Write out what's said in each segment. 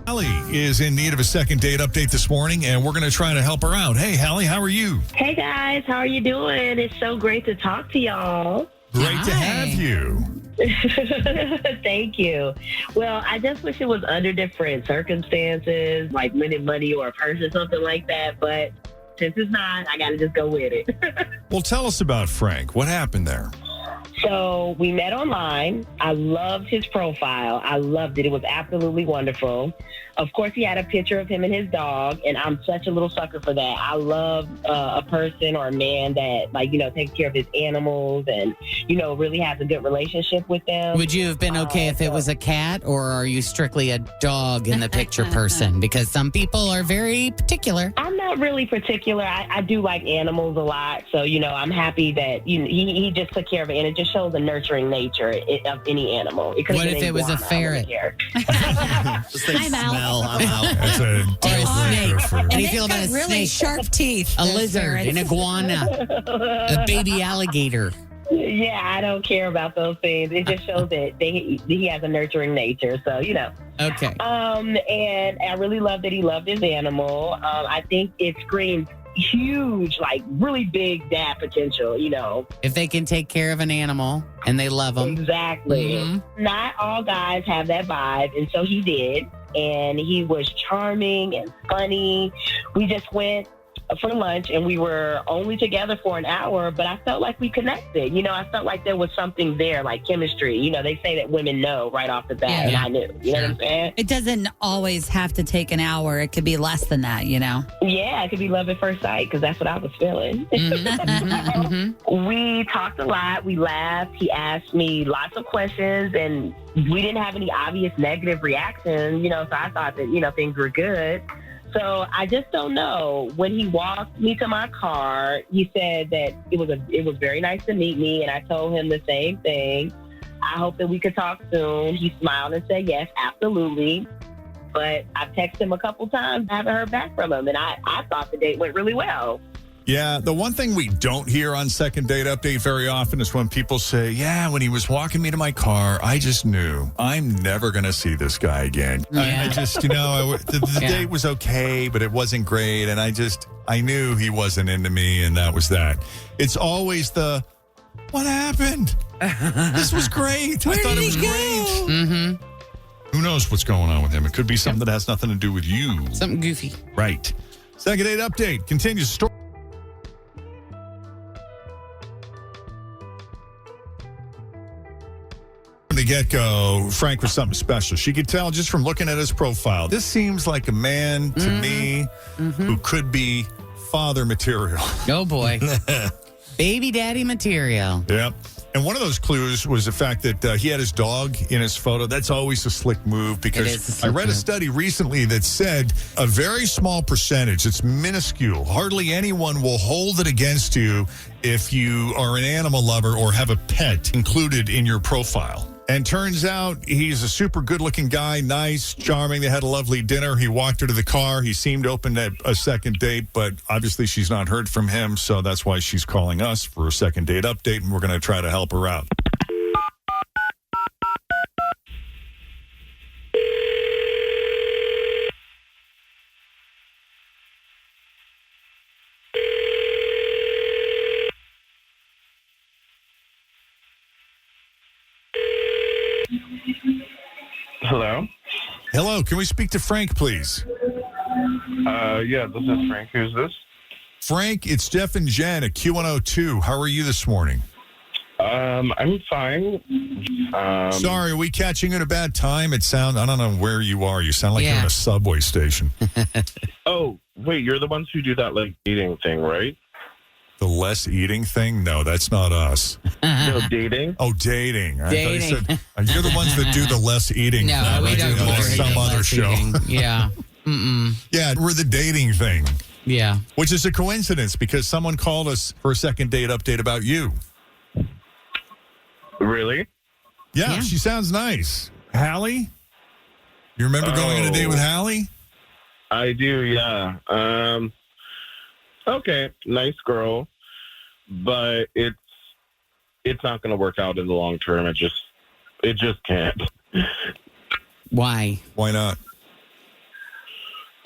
Hallie is in need of a second date update this morning, and we're going to try to help her out. Hey, Hallie, how are you? Hey guys, how are you doing? It's so great to talk to y'all. Great to have you. Thank you. Well, I just wish it was under different circumstances, like winning money or a purse or something like that. But since it's not, I got to just go with it. Well, tell us about Frank. What happened there? So we met online. I loved his profile. I loved it. It was absolutely wonderful. Of course, he had a picture of him and his dog, and I'm such a little sucker for that. I love a person or a man that, takes care of his animals and, really has a good relationship with them. Would you have been okay if it was a cat, or are you strictly a dog in the picture person? Because some people are very particular. I'm not really particular. I do like animals a lot. So, I'm happy that he just took care of it, and it just shows the nurturing nature of any animal. What if it was a ferret? I'm out. I'm out. That's a Or a snake. for How do you feel about a really snake? sharp teeth. A lizard, an iguana, a baby alligator. Yeah, I don't care about those things. It just shows that he has a nurturing nature. So, Okay. And I really love that he loved his animal. I think it screams huge, really big dad potential, If they can take care of an animal and they love them. Exactly. Mm-hmm. Not all guys have that vibe, and so he did. And he was charming and funny. We just went for lunch, and we were only together for an hour, but I felt like we connected. I felt like there was something there, like chemistry. They say that women know right off the bat, and I knew. You know what I'm saying? It doesn't always have to take an hour. It could be less than that, Yeah, it could be love at first sight, because that's what I was feeling. Mm-hmm. We talked a lot. We laughed. He asked me lots of questions, and we didn't have any obvious negative reactions, so I thought that, things were good. So I just don't know. When he walked me to my car, he said that it was very nice to meet me, and I told him the same thing. I hope that we could talk soon. He smiled and said yes, absolutely. But I've texted him a couple times. I haven't heard back from him, and I thought the date went really well. Yeah, the one thing we don't hear on Second Date Update very often is when people say, yeah, when he was walking me to my car, I just knew I'm never going to see this guy again. Yeah. I just, the date was okay, but it wasn't great. And I knew he wasn't into me, and that was that. It's always what happened? This was great. I thought it was great. Mm-hmm. Who knows what's going on with him? It could be something that has nothing to do with you. Something goofy. Right. Second Date Update continues. Story. From the get-go, Frank was something special. She could tell just from looking at his profile. This seems like a man to me who could be father material. Oh, boy. Baby daddy material. Yep. And one of those clues was the fact that he had his dog in his photo. That's always a slick move, because I read a study recently that said a very small percentage, it's minuscule, hardly anyone will hold it against you if you are an animal lover or have a pet included in your profile. And turns out he's a super good-looking guy, nice, charming. They had a lovely dinner. He walked her to the car. He seemed open to a second date, but obviously she's not heard from him, so that's why she's calling us for a second date update, and we're going to try to help her out. Hello? Hello, can we speak to Frank, please? Yeah, this is Frank. Who's this? Frank, it's Jeff and Jenn at Q102. How are you this morning? I'm fine. Sorry, are we catching you at a bad time? I don't know where you are. You sound like you're in a subway station. Oh, wait, you're the ones who do that, eating thing, right? The less eating thing? No, that's not us. No, dating? Oh, dating. I Dating. thought you said, you're the ones that do the less eating No, thing. we don't do That's some other show. Yeah. Mm-mm. Yeah, we're the dating thing. Yeah. Which is a coincidence, because someone called us for a second date update about you. Really? Yeah, she sounds nice. Hallie? You remember going on a date with Hallie? I do, yeah. Okay, nice girl, but it's not going to work out in the long term. It just can't. Why? Why not?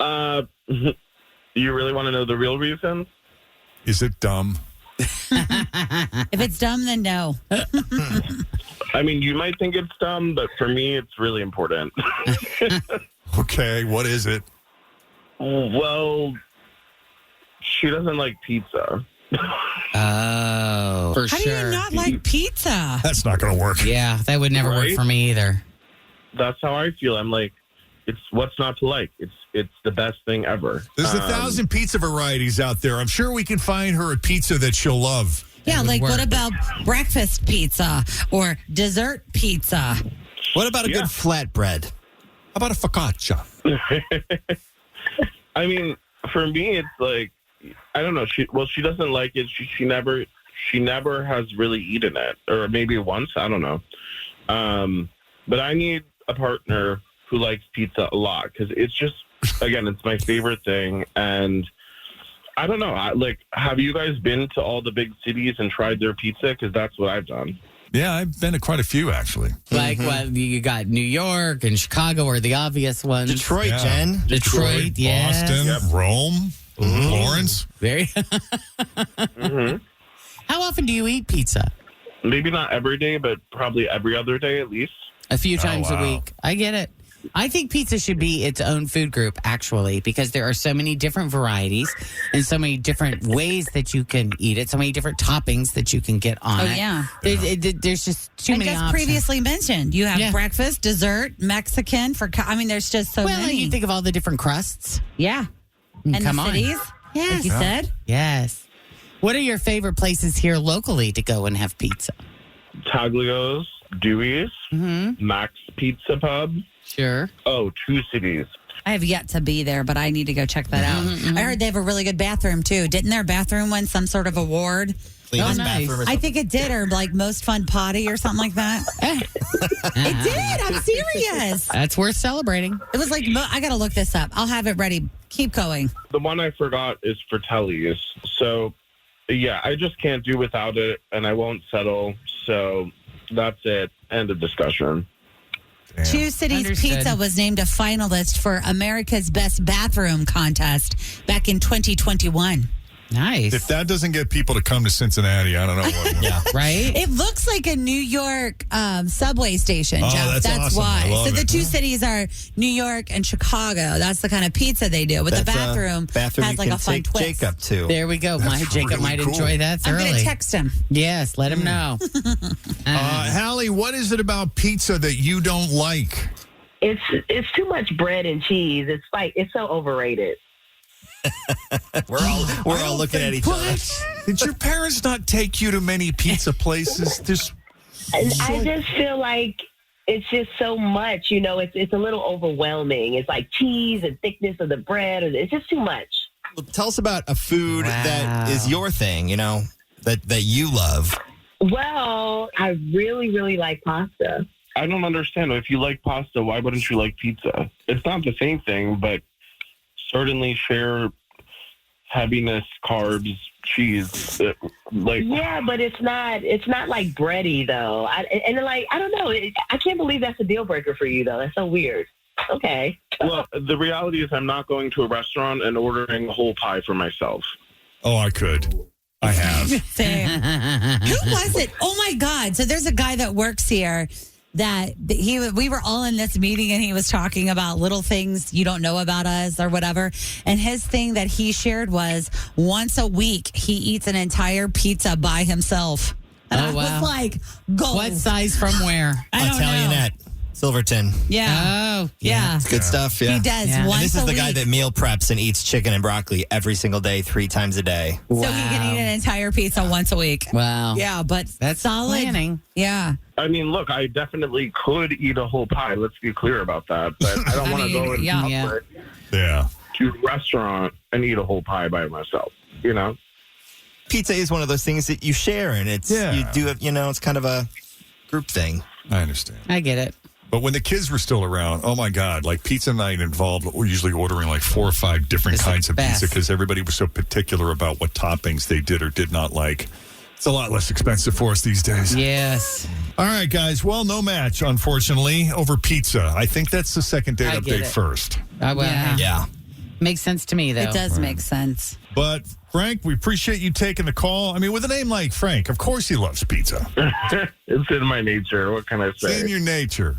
You really want to know the real reason? Is it dumb? If it's dumb, then no. I mean, you might think it's dumb, but for me, it's really important. Okay, what is it? Well, she doesn't like pizza. Oh, for How sure. do you not like pizza? That's not going to work. Yeah, that would never work Right? for me either. That's how I feel. I'm like, it's what's not to like. It's the best thing ever. There's 1,000 pizza varieties out there. I'm sure we can find her a pizza that she'll love. Yeah, would like work. what about breakfast pizza or dessert pizza? What about a good flatbread? How about a focaccia? I mean, for me, it's like, I don't know. She doesn't like it. She never has really eaten it, or maybe once. I don't know. But I need a partner who likes pizza a lot because it's just, again, it's my favorite thing. And I don't know. Have you guys been to all the big cities and tried their pizza? Because that's what I've done. Yeah, I've been to quite a few, actually. Like what you got, New York and Chicago are the obvious ones. Detroit, Yeah. Jen. Detroit, yes. Boston, Rome, Florence. Very. Mm-hmm. How often do you eat pizza? Maybe not every day, but probably every other day at least. A few times wow. a week. I get it. I think pizza should be its own food group, actually, because there are so many different varieties and so many different ways that you can eat it, so many different toppings that you can get on Oh, it. yeah. There's just too And many just options. previously mentioned, you have Yeah. breakfast, dessert, Mexican. There's just so well, and many. you think of all the different crusts. Yeah. And Come the on. cities, Yes. like you said. Yes. What are your favorite places here locally to go and have pizza? Taglios, Dewey's, Max Pizza Pub. Sure. Oh, Two Cities. I have yet to be there, but I need to go check that out. I heard they have a really good bathroom, too. Didn't their bathroom win some sort of award? Cleanest Oh, nice. bathroom or I something. think it did, or like most fun potty or something like that. It did. I'm serious. That's worth celebrating. It was like, I got to look this up. I'll have it ready. Keep going. The one I forgot is Fratelli's. So, yeah, I just can't do without it, and I won't settle. So that's it. End of discussion. Damn. Two Cities Understood. Pizza was named a finalist for America's Best Bathroom contest back in 2021. Nice. If that doesn't get people to come to Cincinnati, I don't know what will. Yeah. right? It looks like a New York subway station, Oh, Jeff. that's awesome. why. I love So the it. two cities are New York and Chicago. That's the kind of pizza they do. But the That's bathroom bathroom has you like can a fun take twist. Jacob to. There we go. My That's Jacob really might cool. enjoy that I'm thoroughly. going to text him. Yes, let him know. Hallie, what is it about pizza that you don't like? It's too much bread and cheese. It's so overrated. We're all looking at each other. Did your parents not take you to many pizza places? Just And I just feel like it's just so much, it's a little overwhelming. It's like cheese and thickness of the bread. It's just too much. Well, tell us about a food that Wow. is your thing, that you love. Well, I really, really like pasta. I don't understand. If you like pasta, why wouldn't you like pizza? It's not the same thing, but certainly share heaviness, carbs, cheese. Yeah, but it's not like bready though. I don't know. I can't believe that's a deal breaker for you though. That's so weird. Okay. Well, the reality is I'm not going to a restaurant and ordering a whole pie for myself. oh, I could. I have. Same. Who was it? Oh my God. So there's a guy that works here that we were all in this meeting and he was talking about little things you don't know about us or whatever. And his thing that he shared was once a week he eats an entire pizza by himself. And Oh, I wow. was like, go. What size from where? I don't Italianette, Silverton. Yeah. Oh, Yeah. It's good stuff. Yeah. He does Yeah. And once And this is a the week. guy that meal preps and eats chicken and broccoli every single day, 3 times a day. So he can eat an entire pizza once a week. Wow. Yeah, but That's solid. planning. Yeah. I mean, look, I definitely could eat a whole pie. Let's be clear about that. But I don't I want to mean, go in yeah. public Yeah. to a restaurant and eat a whole pie by myself, Pizza is one of those things that you share, and it's Yeah. you do it. It's kind of a group thing. I understand. I get it. But when the kids were still around, oh my God, like pizza night involved, we're usually ordering like 4 or 5 different It's the kinds of pizza best. because everybody was so particular about what toppings they did or did not like. It's a lot less expensive for us these days. Yes. All right, guys. Well, no match, unfortunately, over pizza. I think that's the second date I get update it. first. Well, Yeah. Yeah. Makes sense to me, though. It does make sense. But Frank, we appreciate you taking the call. I mean, with a name like Frank, of course he loves pizza. It's in my nature. What can I say? It's in your nature.